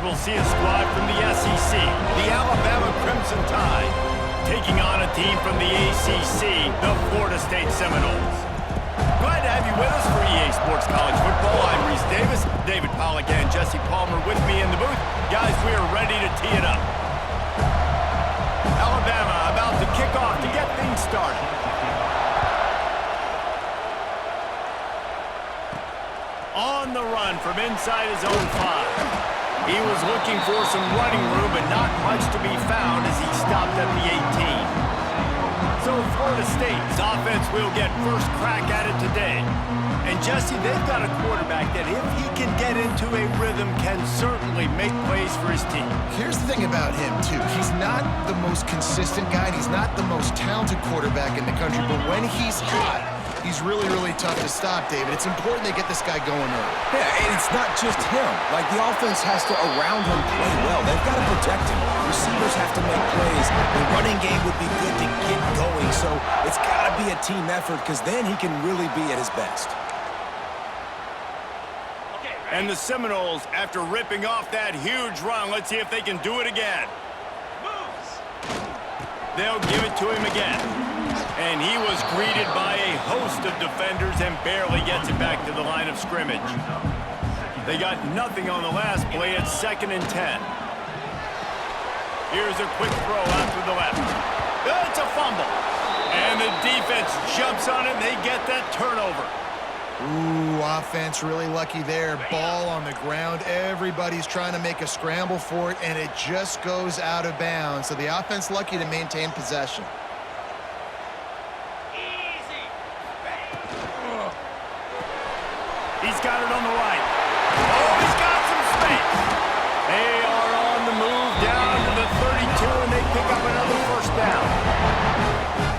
we'll see a squad from the SEC, the Alabama Crimson Tide, taking on a team from the ACC, the Florida State Seminoles. Glad to have you with us for EA Sports College Football. I'm Reese Davis, David Pollack and Jesse Palmer with me in the booth. Guys, we are ready to tee it up. Alabama about to kick off to get things started. On the run from inside his own 5. He was looking for some running room, but not much to be found as he stopped at the 18. So Florida State's offense will get first crack at it today. And Jesse, they've got a quarterback that if he can get into a rhythm can certainly make plays for his team. Here's the thing about him, too. He's not the most consistent guy. He's not the most talented quarterback in the country, but when he's hot, he's really, really tough to stop, David. It's important they get this guy going early. Yeah, and it's not just him. Like, the offense has to, around him, play well. They've got to protect him. Receivers have to make plays. The running game would be good to get going, so it's got to be a team effort because then he can really be at his best. And the Seminoles, after ripping off that huge run, let's see if they can do it again. They'll give it to him again. And he was greeted by a host of defenders and barely gets it back to the line of scrimmage. They got nothing on the last play. It's 2nd and 10. Here's a quick throw out to the left. It's a fumble. And the defense jumps on it, and they get that turnover. Ooh, offense really lucky there. Ball on the ground. Everybody's trying to make a scramble for it, and it just goes out of bounds. So the offense lucky to maintain possession. He's got it on the right. Oh, he's got some space. They are on the move down to the 32, and they pick up another first down.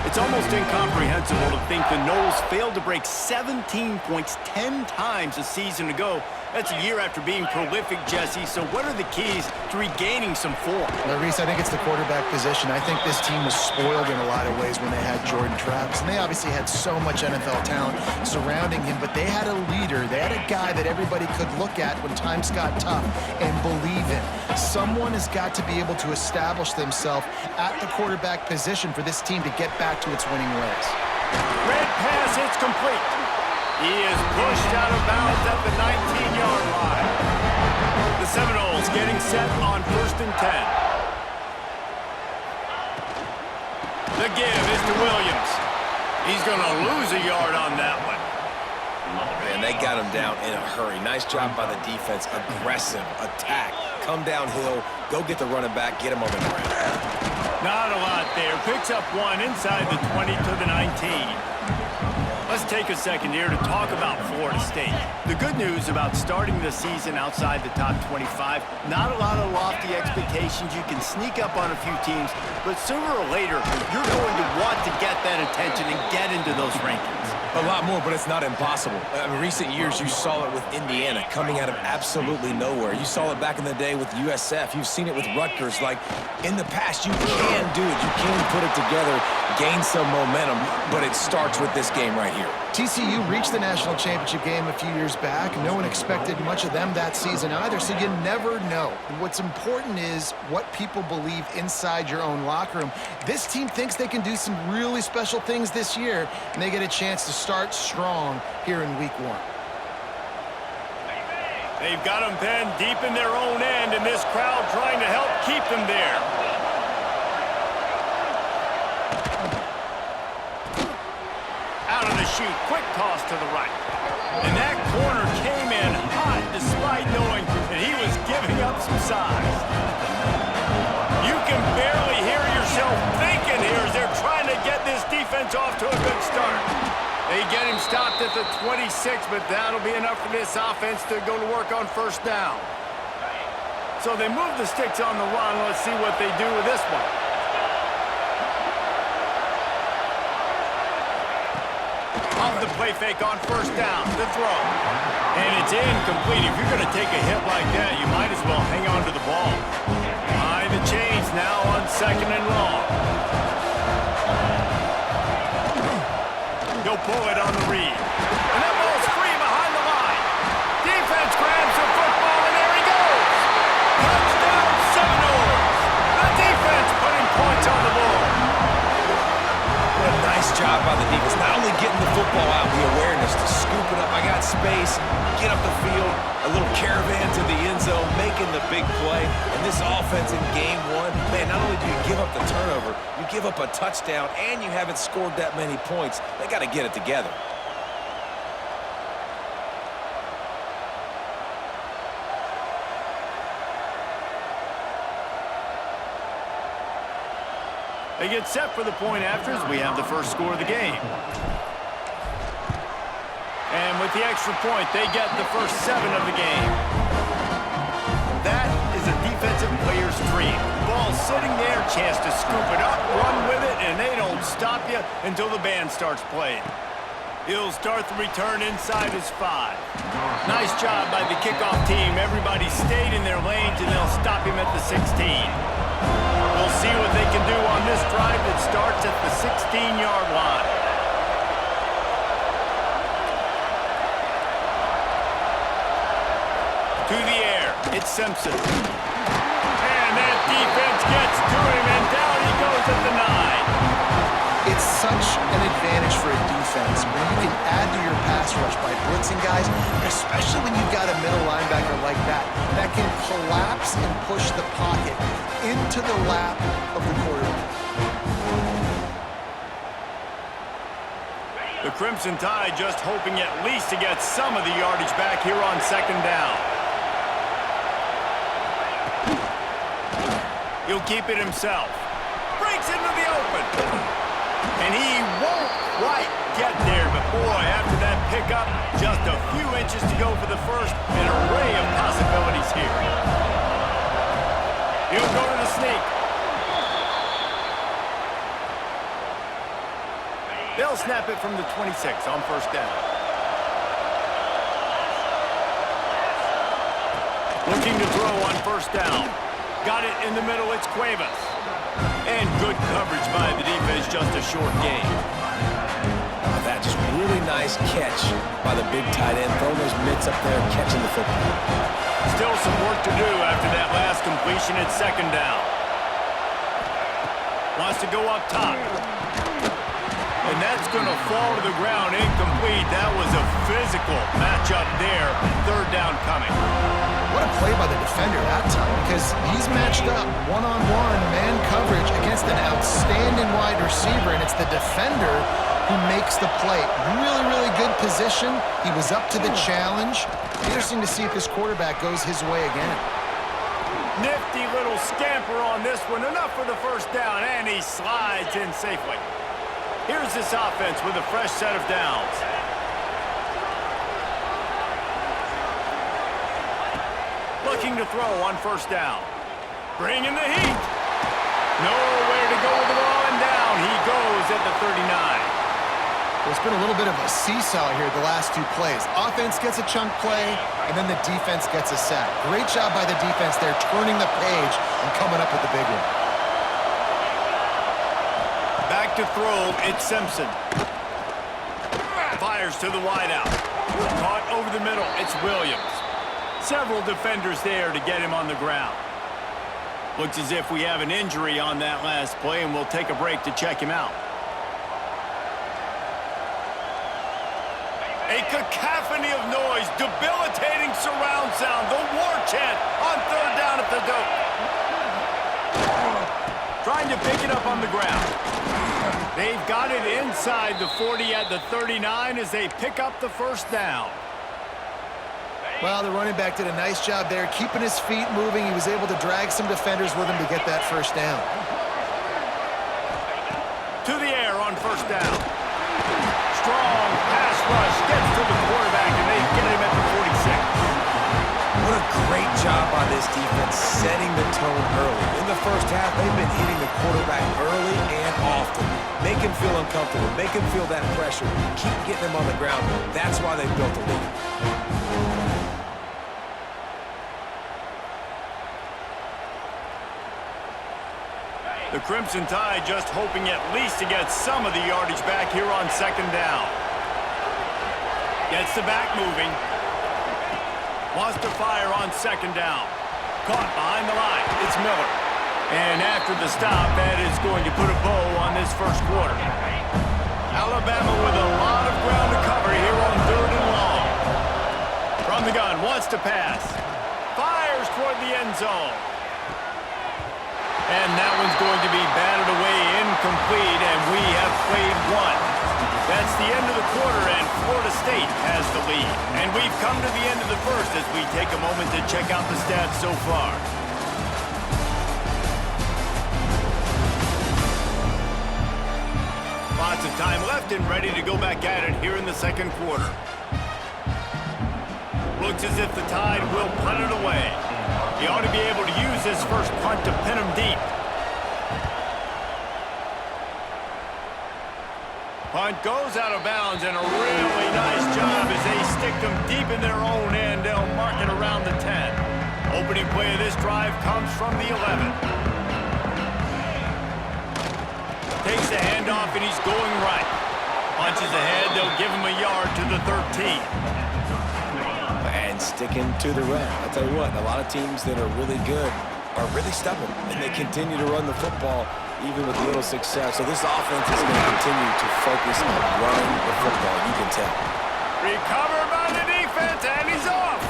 It's almost incomprehensible to think the Noles failed to break 17 points 10 times a season ago. That's a year after being prolific, Jesse. So what are the keys to regaining some form? Well, Reese, I think it's the quarterback position. I think this team was spoiled in a lot of ways when they had Jordan Travis. And they obviously had so much NFL talent surrounding him, but they had a leader. They had a guy that everybody could look at when times got tough and believe in. Someone has got to be able to establish themselves at the quarterback position for this team to get back to its winning ways. Red pass, it's complete. He is pushed out of bounds at the 19-yard line. The Seminoles getting set on 1st and 10. The give is to Williams. He's going to lose a yard on that one. Man, they got him down in a hurry. Nice job by the defense. Aggressive attack. Come downhill, go get the running back, get him on the ground. Not a lot there. Picks up one inside the 20 to the 19. Let's take a second here to talk about Florida State. The good news about starting the season outside the top 25, not a lot of lofty expectations. You can sneak up on a few teams, but sooner or later, you're going to want to get that attention and get into those rankings. A lot more, but it's not impossible. In recent years, you saw it with Indiana coming out of absolutely nowhere. You saw it back in the day with USF. You've seen it with Rutgers. Like, in the past, you can do it. You can put it together, gain some momentum, but it starts with this game right here. TCU reached the national championship game a few years back. No one expected much of them that season either, so you never know. What's important is what people believe inside your own locker room. This team thinks they can do some really special things this year, and they get a chance to start strong here in week 1. They've got them pinned deep in their own end, and this crowd trying to help keep them there. Out of the chute, quick toss to the right. And that corner came in hot despite knowing that he was giving up some size. You can barely hear yourself thinking here as they're trying to get this defense off to a good start. They get him stopped at the 26, but that'll be enough for this offense to go to work on 1st down. So they move the sticks on the run. Let's see what they do with this one. Off the play fake on 1st down, the throw. And it's incomplete. If you're going to take a hit like that, you might as well hang on to the ball. Behind the chains now on 2nd and long. He'll pull it on the read. And that ball's free behind the line. Defense grabs the football, and there he goes. space, get up the field, a little caravan to the end zone, making the big play. And this offense in game one, man, not only do you give up the turnover, you give up a touchdown, and you haven't scored that many points. They got to get it together. They get set for the point after as we have the first score of the game. And with the extra point, they get the first 7 of the game. That is a defensive player's dream. Ball sitting there, chance to scoop it up, run with it, and they don't stop you until the band starts playing. He'll start the return inside his 5. Nice job by the kickoff team. Everybody stayed in their lanes, and they'll stop him at the 16. We'll see what they can do on this drive that starts at the 16-yard line. To the air, it's Simpson. And that defense gets to him, and down he goes at the 9. It's such an advantage for a defense when you can add to your pass rush by blitzing guys, especially when you've got a middle linebacker like that can collapse and push the pocket into the lap of the quarterback. The Crimson Tide just hoping at least to get some of the yardage back here on 2nd down. He'll keep it himself. Breaks into the open. And he won't quite get there, but boy, after that pickup, just a few inches to go for the first, an array of possibilities here. He'll go to the sneak. They'll snap it from the 26 on 1st down. Looking to throw on 1st down. Got it in the middle, it's Cuevas. And good coverage by the defense, just a short gain. That just really nice catch by the big tight end, throwing those mitts up there, catching the football. Still some work to do after that last completion at 2nd down. Wants to go up top. And that's going to fall to the ground, incomplete. That was a physical matchup there. 3rd down coming. What a play by the defender that time, because he's matched up one-on-one man coverage against an outstanding wide receiver, and it's the defender who makes the play. Really, really good position. He was up to the challenge. Interesting to see if this quarterback goes his way again. Nifty little scamper on this one. Enough for the 1st down, and he slides in safely. Here's this offense with a fresh set of downs. Looking to throw on 1st down. Bringing the heat. Nowhere to go with the ball, and down he goes at the 39. Well, it's been a little bit of a seesaw here the last 2 plays. Offense gets a chunk play, and then the defense gets a sack. Great job by the defense there, turning the page and coming up with the big one. Back to throw, it's Simpson. Fires to the wideout. Caught over the middle, it's Williams. Several defenders there to get him on the ground. Looks as if we have an injury on that last play, and we'll take a break to check him out. A cacophony of noise, debilitating surround sound, the war chant on 3rd down at the dope. Trying to pick it up on the ground. They've got it inside the 40 at the 39 as they pick up the 1st down. Well, the running back did a nice job there, keeping his feet moving. He was able to drag some defenders with him to get that 1st down. To the air on 1st down. Strong pass rush gets to the quarterback, and they get him at the 46. What a great job by this defense setting the tone early. In the 1st half, they've been hitting the quarterback early and often. Make him feel uncomfortable. Make him feel that pressure. Keep getting him on the ground. That's why they built the lead. The Crimson Tide just hoping at least to get some of the yardage back here on 2nd down. Gets the back moving. Wants to fire on 2nd down. Caught behind the line. It's Miller. And after the stop, that is going to put a bow on this 1st quarter. Alabama with a lot of ground to cover here on 3rd and long. wants to pass. Fires toward the end zone. And that one's going to be batted away incomplete, and we have played one. That's the end of the quarter, and Florida State has the lead. And we've come to the end of the first as we take a moment to check out the stats so far. Lots of time left and ready to go back at it here in the second quarter. Looks as if the Tide will punt it away. He ought to be able to use his first punt to pin him deep. Punt goes out of bounds, and a really nice job as they stick them deep in their own end. They'll mark it around the 10. Opening play of this drive comes from the 11. Takes the handoff, and he's going right. Punches ahead, they'll give him a yard to the 13. And sticking to the run. I'll tell you what, a lot of teams that are really good are really stubborn, and they continue to run the football even with little success. So this offense is going to continue to focus on running the football, you can tell. Recovered by the defense, and he's off.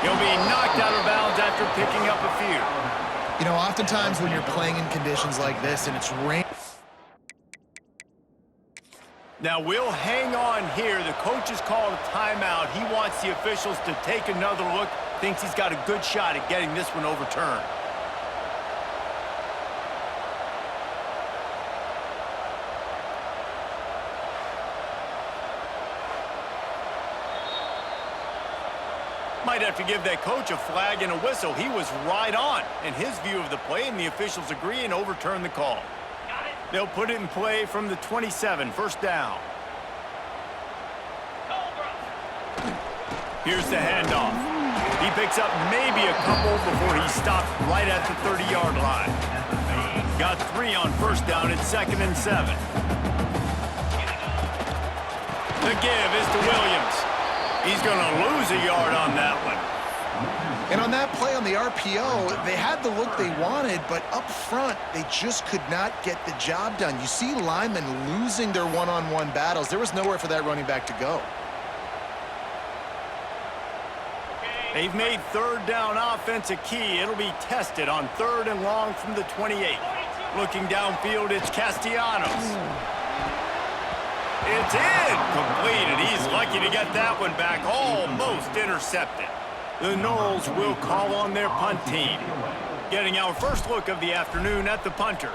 He'll be knocked out of bounds after picking up a few. You know, oftentimes when you're playing in conditions like this and it's rain. Now we'll hang on here. The coach has called a timeout. He wants the officials to take another look. Thinks he's got a good shot at getting this one overturned. Might have to give that coach a flag and a whistle. He was right on in his view of the play, and the officials agree and overturn the call. They'll put it in play from the 27, first down. Here's the handoff. He picks up maybe a couple before he stopped right at the 30-yard line. Got 3 on first down at 2nd and 7. The give is to Williams. He's going to lose a yard on that one. And on that play on the RPO, they had the look they wanted, but up front, they just could not get the job done. You see linemen losing their one-on-one battles. There was nowhere for that running back to go. They've made third down offense a key. It'll be tested on 3rd and long from the 28. Looking downfield, it's Castellanos. It's in. Completed. He's lucky to get that one back. Almost intercepted. The Noles will call on their punt team. Getting our first look of the afternoon at the punter.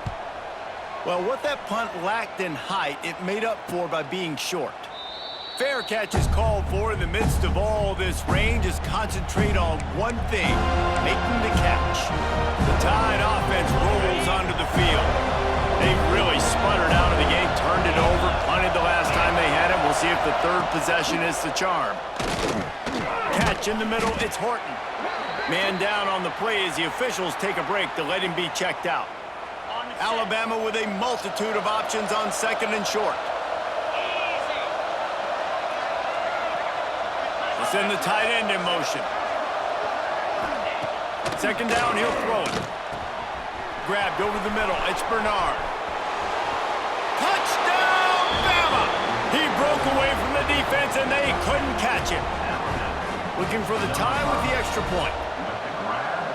Well, what that punt lacked in height, it made up for by being short. Fair catch is called for in the midst of all this rain. Just concentrate on one thing, making the catch. The Tide offense rolls onto the field. They really sputtered out of the game, turned it over, punted the last time they had it. We'll see if the third possession is the charm. Catch in the middle, it's Horton. Man down on the play as the officials take a break to let him be checked out. Alabama with a multitude of options on 2nd and short. They'll send the tight end in motion. 2nd down, he'll throw it. Grabbed over the middle, it's Bernard. Touchdown, Bama! He broke away from the defense and they couldn't catch him. Looking for the tie with the extra point.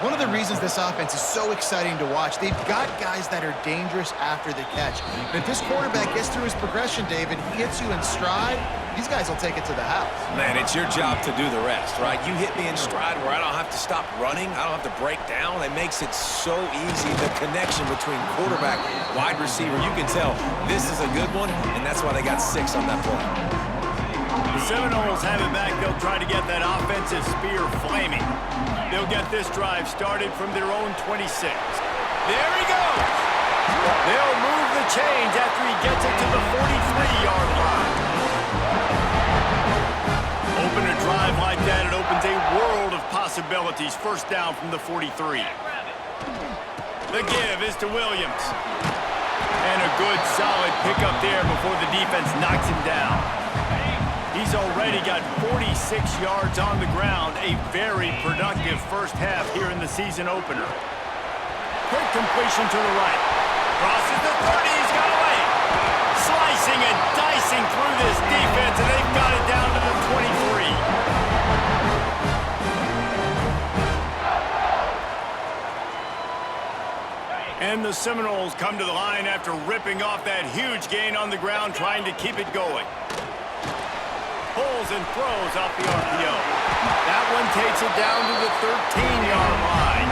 One of the reasons this offense is so exciting to watch, they've got guys that are dangerous after the catch. And if this quarterback gets through his progression, David, he hits you in stride, these guys will take it to the house. Man, it's your job to do the rest, right? You hit me in stride where I don't have to stop running. I don't have to break down. It makes it so easy. The connection between quarterback, wide receiver, you can tell this is a good one, and that's why they got 6 on that play. The Seminoles have it back. They'll try to get that offensive spear flaming. They'll get this drive started from their own 26. There he goes. They'll move the chains after he gets it to the 43-yard line. Open a drive like that, it opens a world of possibilities. First down from the 43. The give is to Williams. And a good, solid pickup there before the defense knocks him down. He's already got 46 yards on the ground. A very productive first half here in the season opener. Quick completion to the right. Crosses the 30. He's got away. Slicing and dicing through this defense, and they've got it down to the 23. And the Seminoles come to the line after ripping off that huge gain on the ground, trying to keep it going. Pulls and throws off the RPO. That one takes it down to the 13-yard line.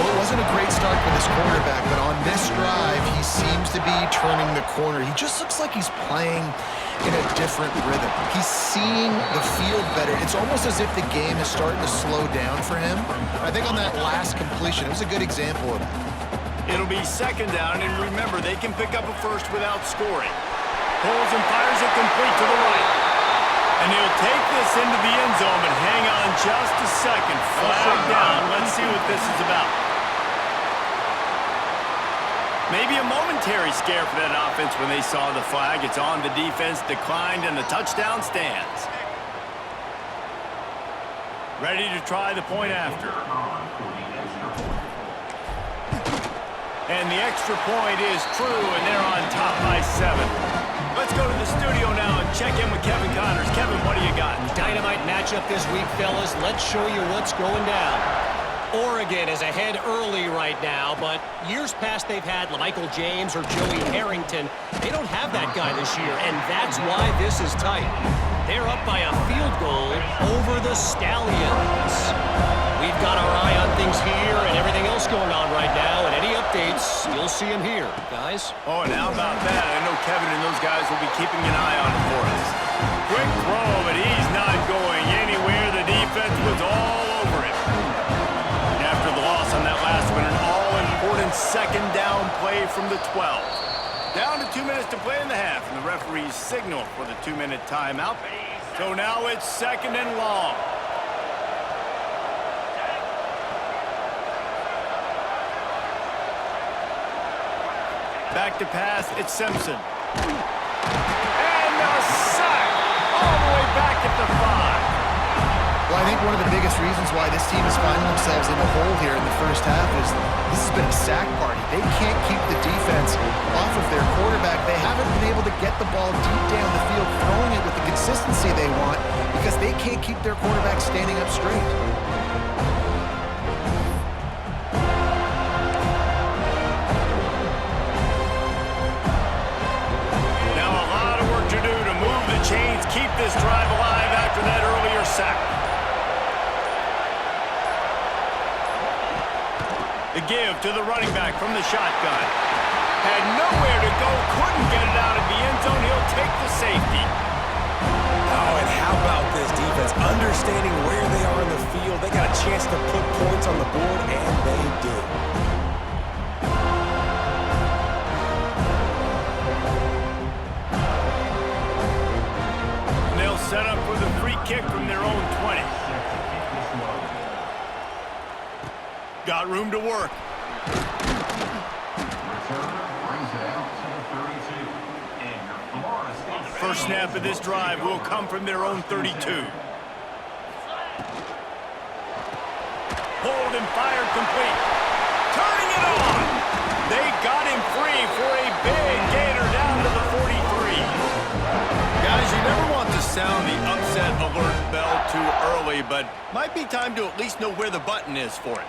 Well, it wasn't a great start for this quarterback, but on this drive, he seems to be turning the corner. He just looks like he's playing in a different rhythm. He's seeing the field better. It's almost as if the game is starting to slow down for him. I think on that last completion, it was a good example of that. It'll be second down, and remember, they can pick up a first without scoring. Pulls and fires it complete to the right. And he'll take this into the end zone, but hang on just a second. Flag down. Let's see what this is about. Maybe a momentary scare for that offense when they saw the flag. It's on, the defense declined, and the touchdown stands. Ready to try the point after. And the extra point is true, and they're on top by 7. Let's go to the studio now and check in with Kevin Connors. Kevin, what do you got? Dynamite matchup this week, fellas. Let's show you what's going down. Oregon is ahead early right now, but years past they've had Michael James or Joey Harrington. They don't have that guy this year, and that's why this is tight. They're up by a field goal over the Stallions. We've got our eye on things here and everything else going on right now, and any updates, you'll see them here, guys. Oh, and how about that? I know Kevin and those guys will be keeping an eye on it for us. Quick throw, but he's not going anywhere. The defense was all over him. And after the loss on that last one, an all-important second down play from the 12. Down to 2 minutes to play in the half, and the referees signal for the 2-minute timeout. So now it's second and long. Back to pass, it's Simpson. And a sack all the way back at the 5. Well, I think one of the biggest reasons why this team is finding themselves in a hole here in the first half is this has been a sack party. They can't keep the defense off of their quarterback. They haven't been able to get the ball deep down the field, throwing it with the consistency they want because they can't keep their quarterback standing up straight. Chains keep this drive alive after that earlier sack. The give to the running back from the shotgun. Had nowhere to go, couldn't get it out of the end zone. He'll take the safety. Oh, and how about this defense? Understanding where they are in the field. They got a chance to put points on the board, and they did. Set up for the free kick from their own 20. Got room to work. First snap of this drive will come from their own 32. Hold and fired complete. Turning it on. They got him free for a big gainer down to the 43. Guys, you never want to sound the upset alert bell too early, but might be time to at least know where the button is for it.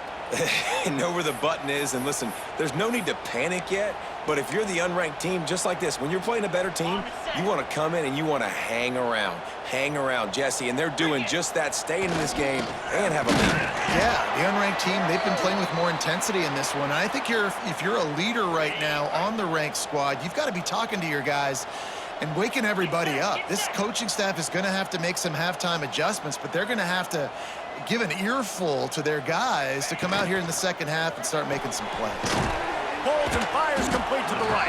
Know where the button is, and listen, there's no need to panic yet, but if you're the unranked team, just like this, when you're playing a better team, you want to come in and you want to hang around, Jesse, and they're doing just that, staying in this game and have a lead. Yeah, the unranked team, they've been playing with more intensity in this one. And I think if you're a leader right now on the ranked squad, you've got to be talking to your guys and waking everybody up. This coaching staff is going to have to make some halftime adjustments, but they're going to have to give an earful to their guys to come out here in the second half and start making some plays. Holds and fires complete to the right.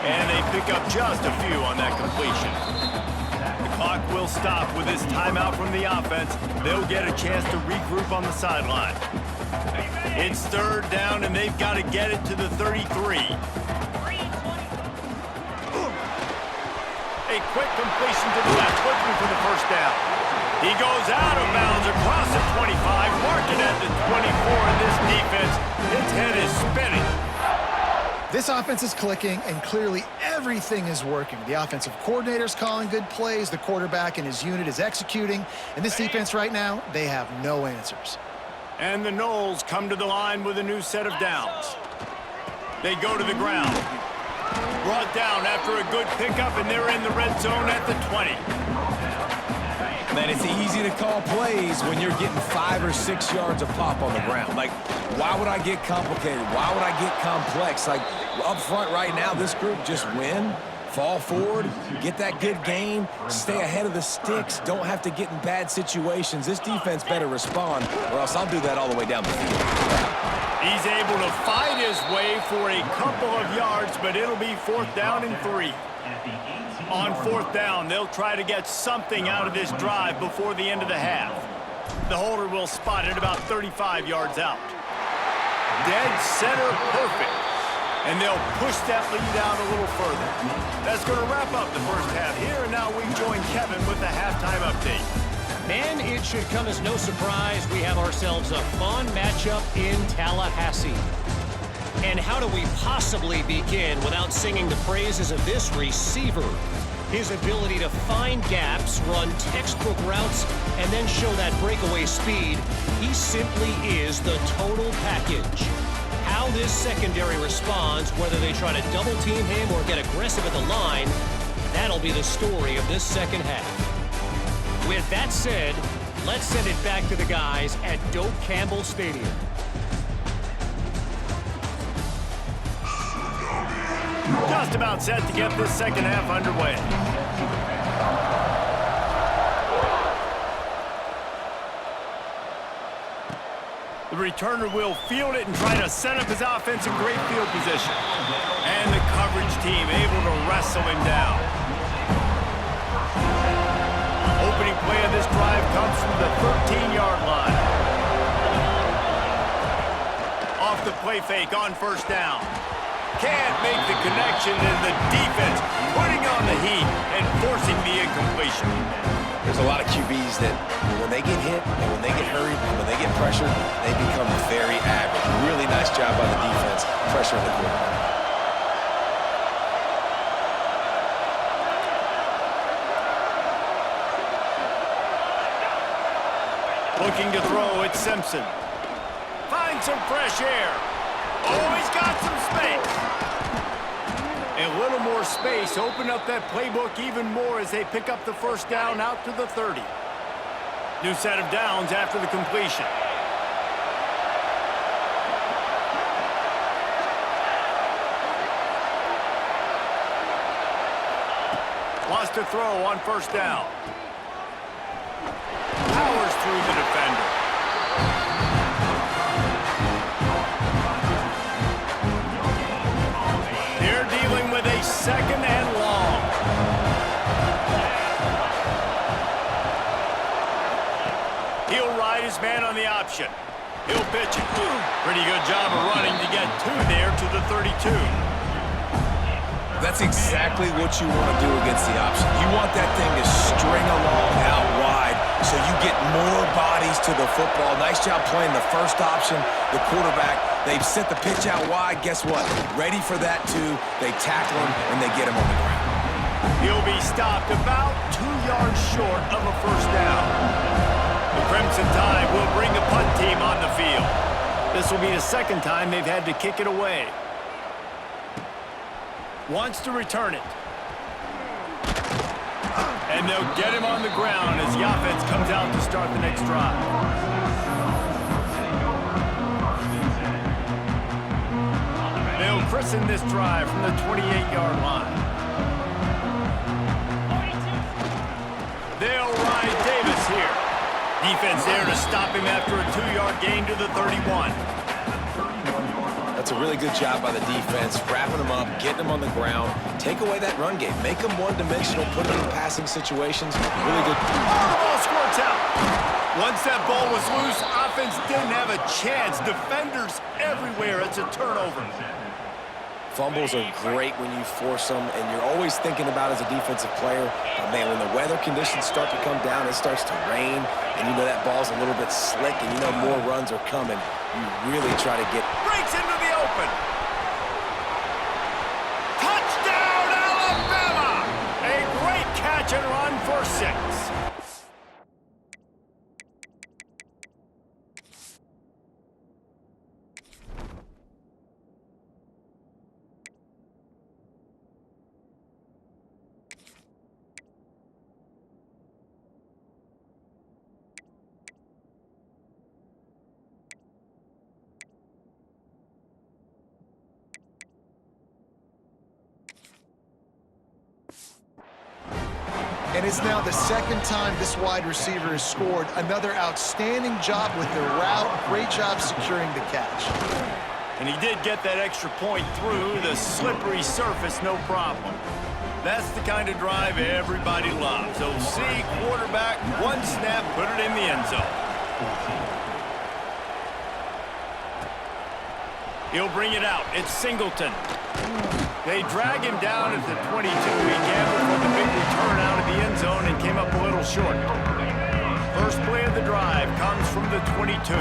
And they pick up just a few on that completion. The clock will stop with this timeout from the offense. They'll get a chance to regroup on the sideline. It's third down, and they've got to get it to the 33. A quick completion to the left, looking for the first down. He goes out of bounds across the 25, marking at the 24, and this defense, its head is spinning. This offense is clicking, and clearly everything is working. The offensive coordinator's calling good plays, the quarterback and his unit is executing, and this defense right now, they have no answers. And the Noles come to the line with a new set of downs. They go to the ground. Brought down after a good pickup, and they're in the red zone at the 20. Man, it's easy to call plays when you're getting 5 or 6 yards of pop on the ground. Like, why would I get complicated? Why would I get complex? Like, up front right now, this group just win, fall forward, get that good gain, stay ahead of the sticks, don't have to get in bad situations. This defense better respond, or else I'll do that all the way down the field. He's able to fight his way for a couple of yards, but it'll be 4th down and 3. On 4th down, they'll try to get something out of this drive before the end of the half. The holder will spot it about 35 yards out. Dead center perfect. And they'll push that lead out a little further. That's going to wrap up the first half here, and now we join Kevin with the halftime update. And it should come as no surprise we have ourselves a fun matchup in Tallahassee. And how do we possibly begin without singing the praises of this receiver? His ability to find gaps, run textbook routes, and then show that breakaway speed. He simply is the total package. How this secondary responds, whether they try to double team him or get aggressive at the line, that'll be the story of this second half. With that said, let's send it back to the guys at Doak Campbell Stadium. Just about set to get this second half underway. The returner will field it and try to set up his offense in great field position. And the coverage team able to wrestle him down. Opening play of this drive comes from the 13-yard line. Off the play fake on 1st down. Can't make the connection, and the defense putting on the heat and forcing the incompletion. There's a lot of QBs that when they get hit and when they get hurried and when they get pressured, they become very average. Really nice job by the defense pressuring the quarterback. Looking to throw, it's Simpson. Finds some fresh air. Oh, he's got some space. A little more space, open up that playbook even more as they pick up the 1st down out to the 30. New set of downs after the completion. Wants to throw on 1st down. Powers through the defender. They're dealing with a 2nd and long. He'll ride his man on the option. He'll pitch it. Pretty good job of running to get 2 there to the 32. That's exactly what you want to do against the option. You want that thing to string along out wide so you get more bodies to the football. Nice job playing the first option, the quarterback. They've sent the pitch out wide. Guess what? Ready for that, too. They tackle him, and they get him on the ground. He'll be stopped about 2 yards short of a 1st down. The Crimson Tide will bring the punt team on the field. This will be the 2nd time they've had to kick it away. Wants to return it. And they'll get him on the ground as the offense comes out to start the next drive. They'll christen this drive from the 28-yard line. They'll ride Davis here. Defense there to stop him after a 2-yard gain to the 31. That's a really good job by the defense, wrapping them up, getting them on the ground, take away that run game, make them one-dimensional, put them in passing situations. Really good. Oh, the ball squirts out. Once that ball was loose, offense didn't have a chance. Defenders everywhere. It's a turnover. Fumbles are great when you force them, and you're always thinking about as a defensive player, but man, when the weather conditions start to come down, it starts to rain, and you know that ball's a little bit slick, and you know more runs are coming. You really try to get... Breaks into the open. Touchdown, Alabama! A great catch and run for 6. And it's now the second time this wide receiver has scored. Another outstanding job with the route. Great job securing the catch. And he did get that extra point through the slippery surface, no problem. That's the kind of drive everybody loves. So see, quarterback, one snap, put it in the end zone. He'll bring it out. It's Singleton. They drag him down at the 22. He gambled for the big return out of the end zone and came up a little short. First play of the drive comes from the 22.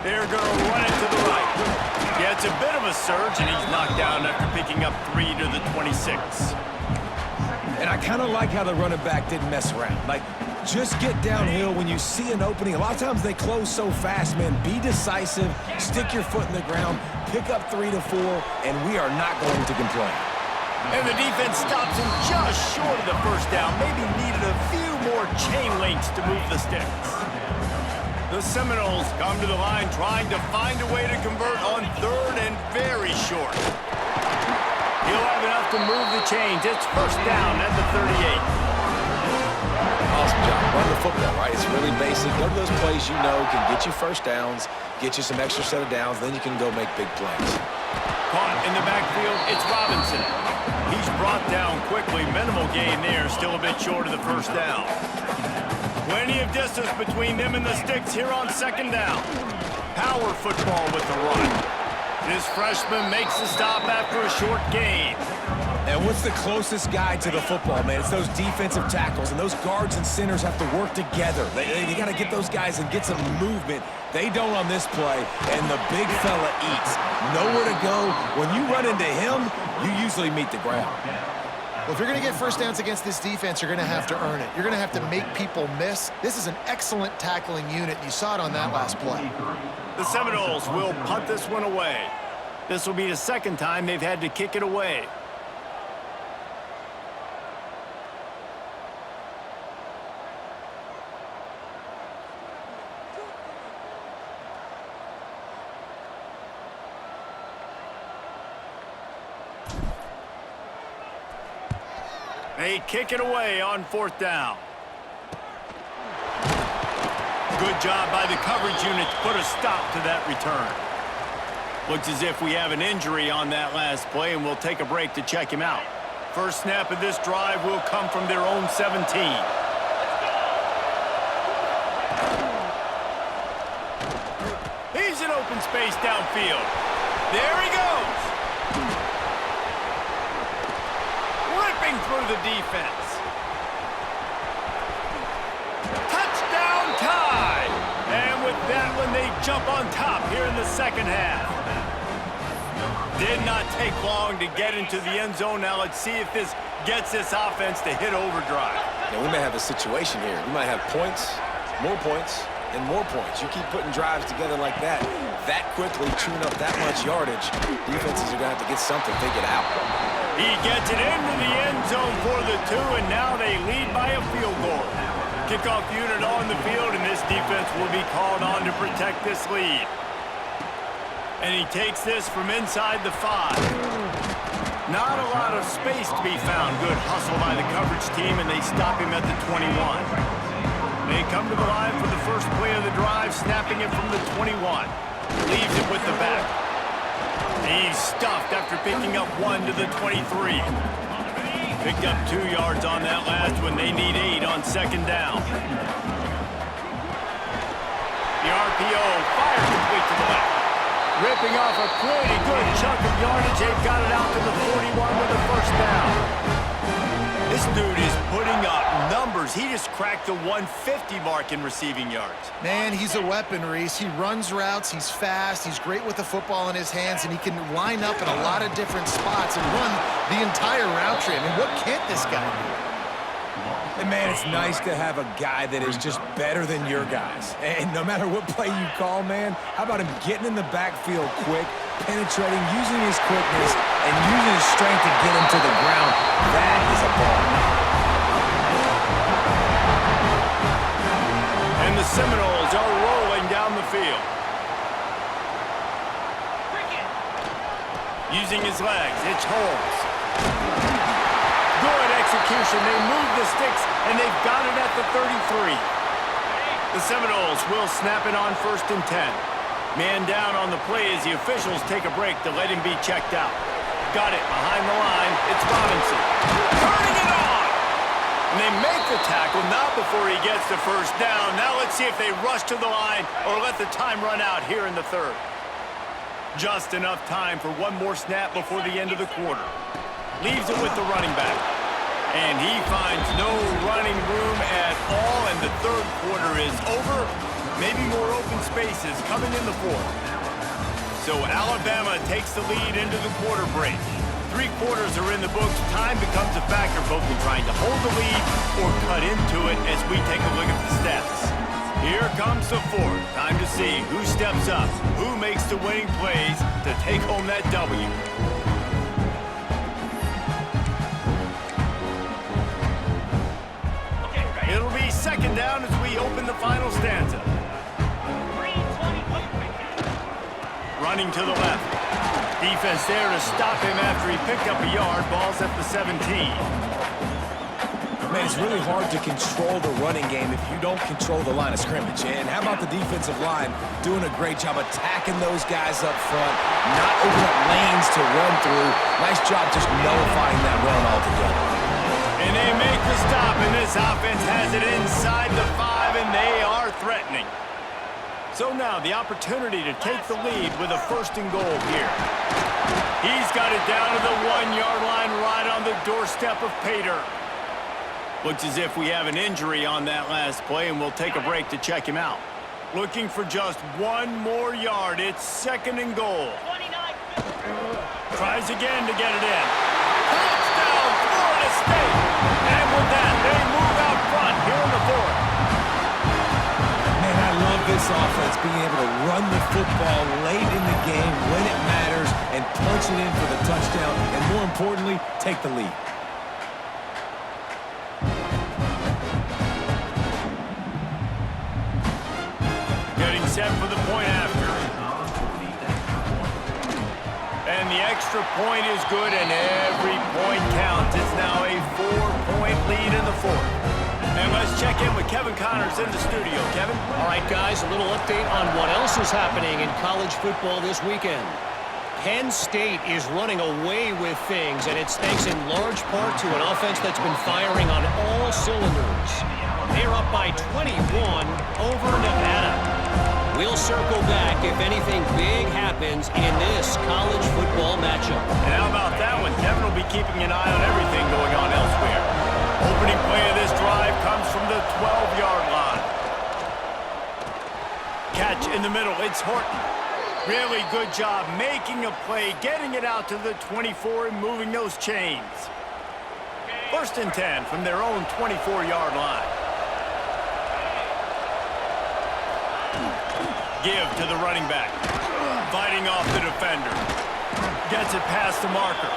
They're going to run it to the right. Yeah, it's a bit of a surge, and he's knocked down after picking up 3 to the 26. And I kind of like how the running back didn't mess around. Like, just get downhill when you see an opening. A lot of times they close so fast, man. Be decisive, stick your foot in the ground, pick up 3 to 4, and we are not going to complain. And the defense stops him just short of the first down. Maybe needed a few more chain links to move the sticks. The Seminoles come to the line trying to find a way to convert on third and very short. He'll have enough to move the chains. It's first down at the 38. Awesome job. Run the football, right? It's really basic. Go to those plays you know can get you first downs, get you some extra set of downs, then you can go make big plays. Caught in the backfield, it's Robinson. He's brought down quickly. Minimal gain there, still a bit short of the first down. Plenty of distance between them and the sticks here on second down. Power football with the run. This freshman makes the stop after a short gain. And what's the closest guy to the football, man? It's those defensive tackles, and those guards and centers have to work together. They got to get those guys and get some movement. They don't on this play, and the big fella eats. Nowhere to go. When you run into him, you usually meet the ground. Well, if you're going to get first downs against this defense, you're going to have to earn it. You're going to have to make people miss. This is an excellent tackling unit. You saw it on that last play. The Seminoles will punt this one away. This will be the second time they've had to kick it away. They kick it away on fourth down. Good job by the coverage unit to put a stop to that return. Looks as if we have an injury on that last play, and we'll take a break to check him out. First snap of this drive will come from their own 17. He's in open space downfield. There he goes. Ripping through the defense. Touchdown tie. And with that one, they jump on top here in the second half. Did not take long to get into the end zone. Now let's see if this gets this offense to hit overdrive. Yeah, we may have a situation here. We might have points, and more points. You keep putting drives together like that quickly, chewing up that much yardage, defenses are going to have to get something figured out. He gets it into the end zone for the 2, and now they lead by a field goal. Kickoff unit on the field, and this defense will be called on to protect this lead. And he takes this from inside the 5. Not a lot of space to be found. Good hustle by the coverage team, and they stop him at the 21. They come to the line for the first play of the drive, snapping it from the 21. Leaves it with the back. He's stuffed after picking up 1 to the 23. Picked up 2 yards on that last one. They need 8 on second down. The RPO fires complete to the left. Ripping off a pretty good chunk of yardage. They've got it out to the 41 with the first down. This dude is putting up numbers. He just cracked the 150 mark in receiving yards. Man, he's a weapon, Reese. He runs routes. He's fast. He's great with the football in his hands, and he can line up in a lot of different spots and run the entire route tree. I mean, what can't this guy do? And, man, it's nice to have a guy that is just better than your guys. And no matter what play you call, man, how about him getting in the backfield quick, penetrating, using his quickness, and using his strength to get him to the ground? That is a ball. And the Seminoles are rolling down the field. Using his legs, it's Holmes. Good execution. They move the sticks, and they've got it at the 33. The Seminoles will snap it on 1st and 10. Man down on the play as the officials take a break to let him be checked out. Got it behind the line. It's Robinson. Turning it on! And they make the tackle, not before he gets the first down. Now let's see if they rush to the line or let the time run out here in the 3rd. Just enough time for one more snap before the end of the quarter. Leaves it with the running back. And he finds no running room at all, and the 3rd quarter is over. Maybe more open spaces coming in the 4th. So Alabama takes the lead into the quarter break. 3 quarters are in the books. Time becomes a factor both in trying to hold the lead or cut into it as we take a look at the stats. Here comes the 4th. Time to see who steps up, who makes the winning plays to take home that W. It'll be 2nd down as we open the final stanza. Running to the left. Defense there to stop him after he picked up a yard. Ball's at the 17. Man, it's really hard to control the running game if you don't control the line of scrimmage. And how about the defensive line doing a great job attacking those guys up front, not opening up lanes to run through. Nice job just nullifying that run altogether. And they make the stop, and this offense has it inside the 5, and they are threatening. So now the opportunity to take the lead with a 1st and goal here. He's got it down to the 1-yard line right on the doorstep of Pater. Looks as if we have an injury on that last play, and we'll take a break to check him out. Looking for just 1 more yard. It's 2nd and goal. Tries again to get it in. Touchdown, Florida State! And with that, they move out front here in the 4th. Man, I love this offense, being able to run the football late in the game when it matters and punch it in for the touchdown, and more importantly, take the lead. Getting set for the point after. And the extra point is good, and every point counts. It's now a 4-point lead in the 4th. And let's check in with Kevin Connors in the studio. Kevin? All right, guys, a little update on what else is happening in college football this weekend. Penn State is running away with things, and it's thanks in large part to an offense that's been firing on all cylinders. They're up by 21 over Nevada. We'll circle back if anything big happens in this college football matchup. And how about that one? Kevin will be keeping an eye on everything going on elsewhere. Opening play of this drive comes from the 12-yard line. Catch in the middle. It's Horton. Really good job making a play, getting it out to the 24 and moving those chains. 1st and 10 from their own 24-yard line. Give to the running back. Fighting off the defender. Gets it past the marker.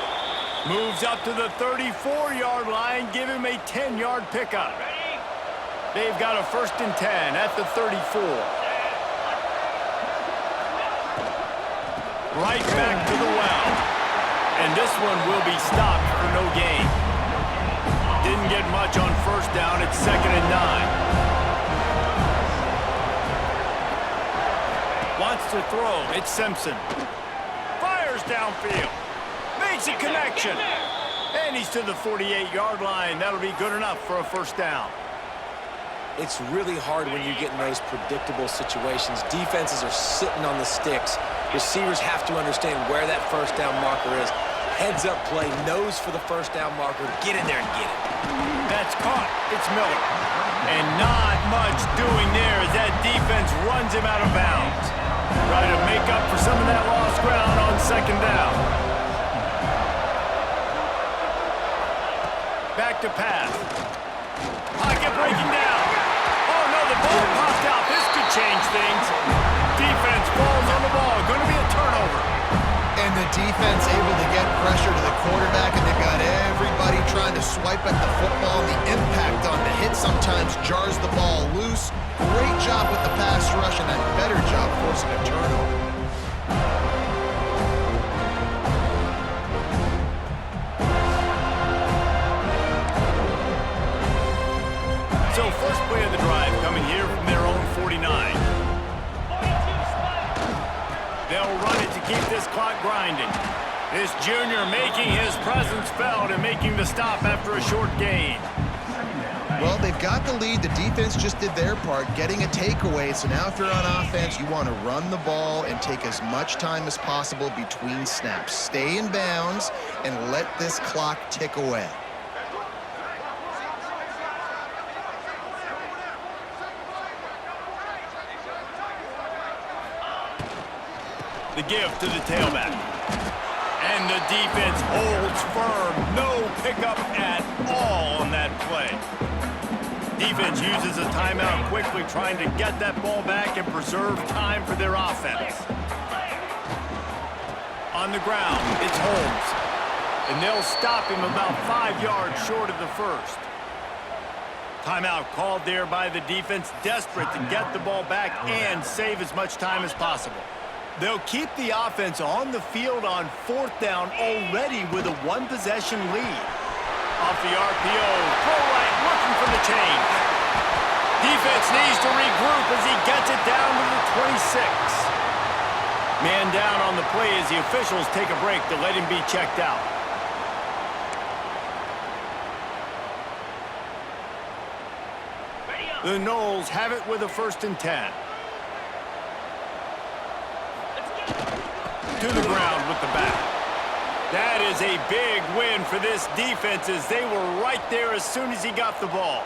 Moves up to the 34-yard line. Give him a 10-yard pickup. They've got a 1st and 10 at the 34. Right back to the well. And this one will be stopped for no gain. Didn't get much on 1st down. It's 2nd and 9. Wants to throw. It's Simpson. Fires downfield. Makes a connection. And he's to the 48-yard line. That'll be good enough for a 1st down. It's really hard when you get in those predictable situations. Defenses are sitting on the sticks. Receivers have to understand where that 1st down marker is. Heads up play, nose for the 1st down marker. Get in there and get it. That's caught. It's Miller. And not much doing there as that defense runs him out of bounds. Try to make up for some of that lost ground on 2nd down. Back to pass. Pocket breaking down. Oh, no, the ball popped out. This could change things. Defense falls on the ball. Going to be a turnover. And the defense able to get pressure to the quarterback, and they've got everybody trying to swipe at the football. The impact on the hit sometimes jars the ball loose. Great job with the pass rush, and a better job forcing a turnover. the drive coming here from their own 49. They'll run it to keep this clock grinding. This junior making his presence felt and making the stop after a short gain. Well, they've got the lead. The defense just did their part, getting a takeaway. So now if you're on offense, you want to run the ball and take as much time as possible between snaps. Stay in bounds and let this clock tick away. The give to the tailback. And the defense holds firm. No pickup at all on that play. Defense uses a timeout quickly, trying to get that ball back and preserve time for their offense. On the ground, it's Holmes. And they'll stop him about 5 yards short of the first. Timeout called there by the defense, desperate to get the ball back and save as much time as possible. They'll keep the offense on the field on 4th down already with a one-possession lead. Off the RPO, throw right, looking for the change. Defense needs to regroup as he gets it down to the 26. Man down on the play as the officials take a break to let him be checked out. The Noles have it with a 1st and 10. To the ground with the back. That is a big win for this defense as they were right there as soon as he got the ball.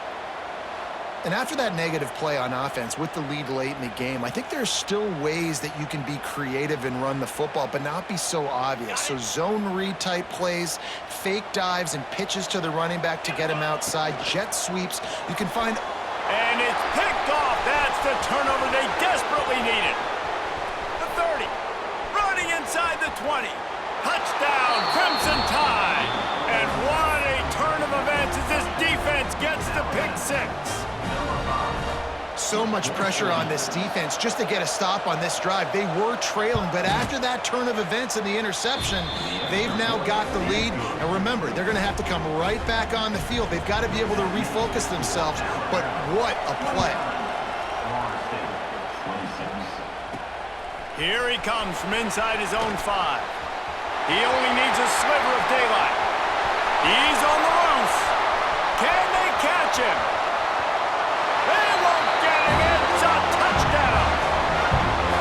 And after that negative play on offense with the lead late in the game, I think there's still ways that you can be creative and run the football, but not be so obvious. So zone read type plays, fake dives and pitches to the running back to get him outside, jet sweeps. You can find... And it's picked off. That's the turnover they desperately needed. The 30. Running inside the 20. Touchdown, Crimson Tide. And what a turn of events as this defense gets the pick 6. So much pressure on this defense just to get a stop on this drive. They were trailing, but after that turn of events and the interception, they've now got the lead. And remember, they're going to have to come right back on the field. They've got to be able to refocus themselves, but what a play. Here he comes from inside his own 5. He only needs a sliver of daylight. He's on the loose. Can they catch him? They won't get him. It's a touchdown.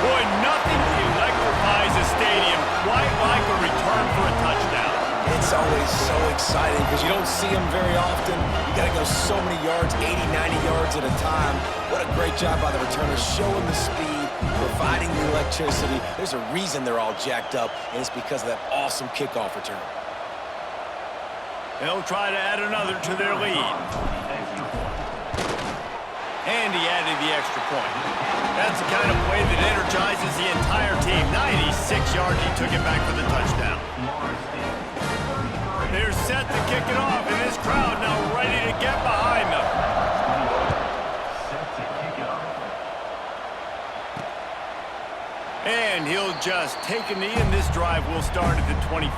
Boy, nothing electrifies a stadium quite like a return for a touchdown. It's always so exciting because you don't see them very often. You got to go so many yards, 80, 90 yards at a time. What a great job by the returners, showing the speed, providing the electricity. There's a reason they're all jacked up, and it's because of that awesome kickoff return. They'll try to add another to their lead. And he added the extra point. That's the kind of play that energizes the entire team. 96 yards, he took it back for the touchdown. They're set to kick it off, and this crowd now ready to get behind them. And he'll just take a knee, and this drive will start at the 25.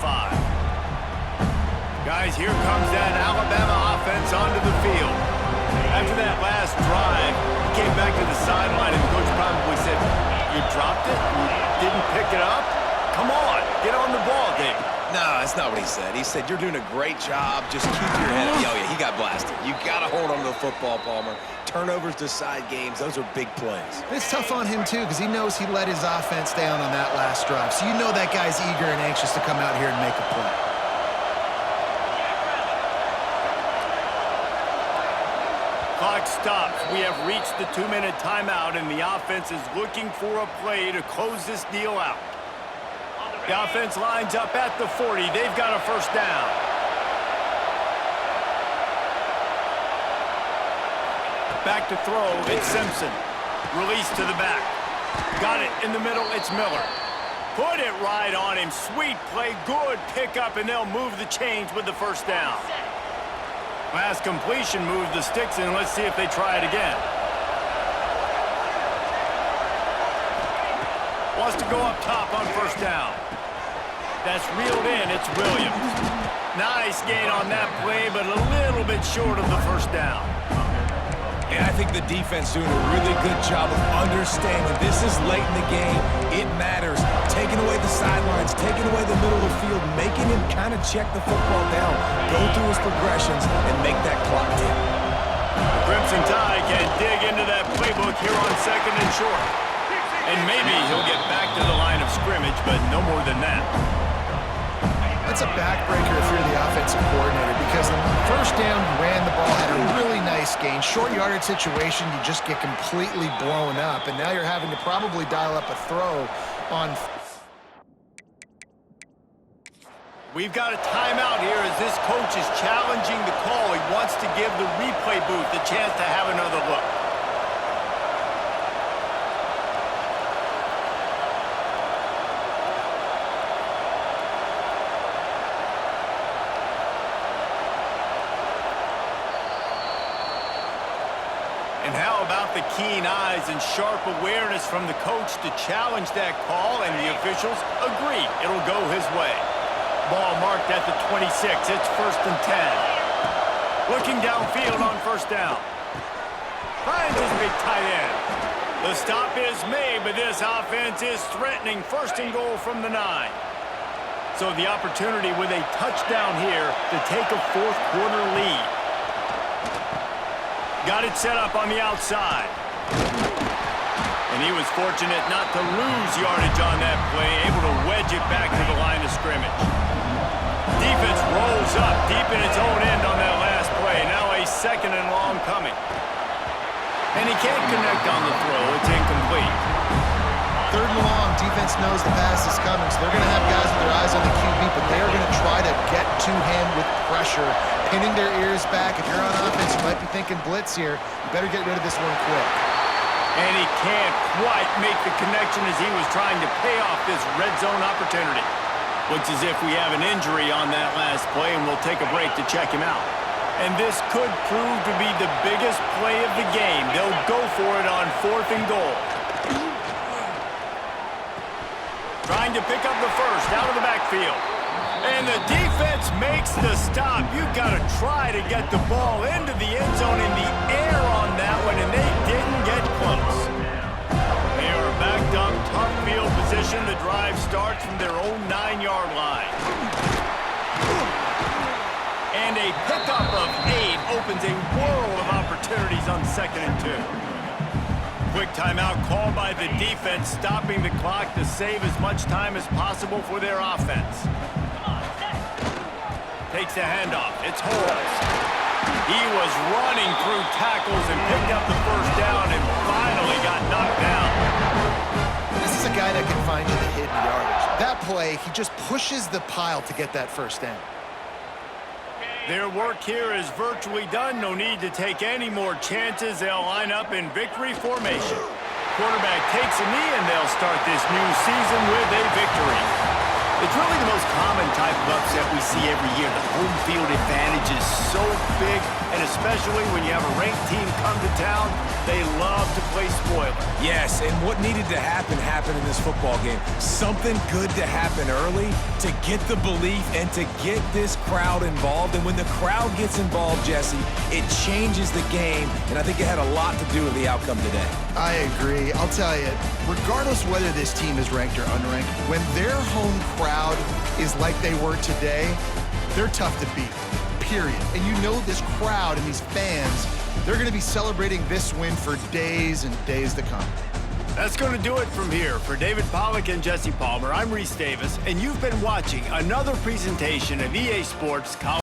Guys, here comes that Alabama offense onto the field. After that last drive, he came back to the sideline, and the coach probably said, "You dropped it? You didn't pick it up? Come on, get on the ball, David." No, that's not what he said. He said, "You're doing a great job. Just keep your head up." Oh, yeah, he got blasted. You got to hold on to the football, Palmer. Turnovers decide games. Those are big plays. It's tough on him, too, because he knows he let his offense down on that last drive. So you know that guy's eager and anxious to come out here and make a play. Clock stops. We have reached the 2-minute timeout, and the offense is looking for a play to close this deal out. The offense lines up at the 40. They've got a 1st down. Back to throw, it's Simpson. Release to the back. Got it in the middle, it's Miller. Put it right on him. Sweet play, good pickup, and they'll move the chains with the 1st down. Last completion moved the sticks in. Let's see if they try it again. Wants to go up top on 1st down. That's reeled in. It's Williams. Nice gain on that play, but a little bit short of the 1st down. And I think the defense doing a really good job of understanding this is late in the game. It matters. Taking away the sidelines, taking away the middle of the field, making him kind of check the football down, go through his progressions, and make that clock tick. The Crimson Tide can dig into that playbook here on 2nd and short. And maybe he'll get back to the line of scrimmage, but no more than that. That's a backbreaker if you're the offensive coordinator, because the first down, you ran the ball, had a really nice gain. Short yardage situation, you just get completely blown up, and now you're having to probably dial up a throw on. We've got a timeout here as this coach is challenging the call. He wants to give the replay booth a chance to have another look. And how about the keen eyes and sharp awareness from the coach to challenge that call, and the officials agree it'll go his way. Ball marked at the 26. It's 1st and 10. Looking downfield on 1st down. Finds his big tight end. The stop is made, but this offense is threatening 1st and goal from the 9. So the opportunity with a touchdown here to take a 4th quarter lead. Got it set up on the outside. And he was fortunate not to lose yardage on that play, able to wedge it back to the line of scrimmage. Defense rolls up deep in its own end on that last play. Now a 2nd and long coming. And he can't connect on the throw. It's incomplete. 3rd and long, defense knows the pass is coming, so they're going to have guys with their eyes on the QB, but they are going to try to get to him with pressure, pinning their ears back. If you're on offense, you might be thinking blitz here. You better get rid of this one quick. And he can't quite make the connection as he was trying to pay off this red zone opportunity. Looks as if we have an injury on that last play, and we'll take a break to check him out. And this could prove to be the biggest play of the game. They'll go for it on 4th and goal. Trying to pick up the first out of the backfield. And the defense makes the stop. You've got to try to get the ball into the end zone in the air on that one, and they didn't get close. They are backed up, tough field position. The drive starts from their own 9-yard line. And a pickup of 8 opens a world of opportunities on 2nd and 2. Quick timeout called by the defense, stopping the clock to save as much time as possible for their offense. Takes the handoff. It's Holmes. He was running through tackles and picked up the 1st down and finally got knocked down. This is a guy that can find you the hidden yardage. That play, he just pushes the pile to get that 1st down. Their work here is virtually done. No need to take any more chances. They'll line up in victory formation. Quarterback takes a knee, and they'll start this new season with a victory. It's really the most common type of upset we see every year. The home field advantage is so big, and especially when you have a ranked team come to town, they love to play spoiler. Yes, and what needed to happen happened in this football game. Something good to happen early to get the belief and to get this crowd involved. And when the crowd gets involved, Jesse, it changes the game, and I think it had a lot to do with the outcome today. I agree. I'll tell you, regardless whether this team is ranked or unranked, when their home crowd is like they were today, they're tough to beat, period. And you know this crowd and these fans, they're going to be celebrating this win for days and days to come. That's going to do it from here. For David Pollack and Jesse Palmer, I'm Reese Davis, and you've been watching another presentation of EA Sports College.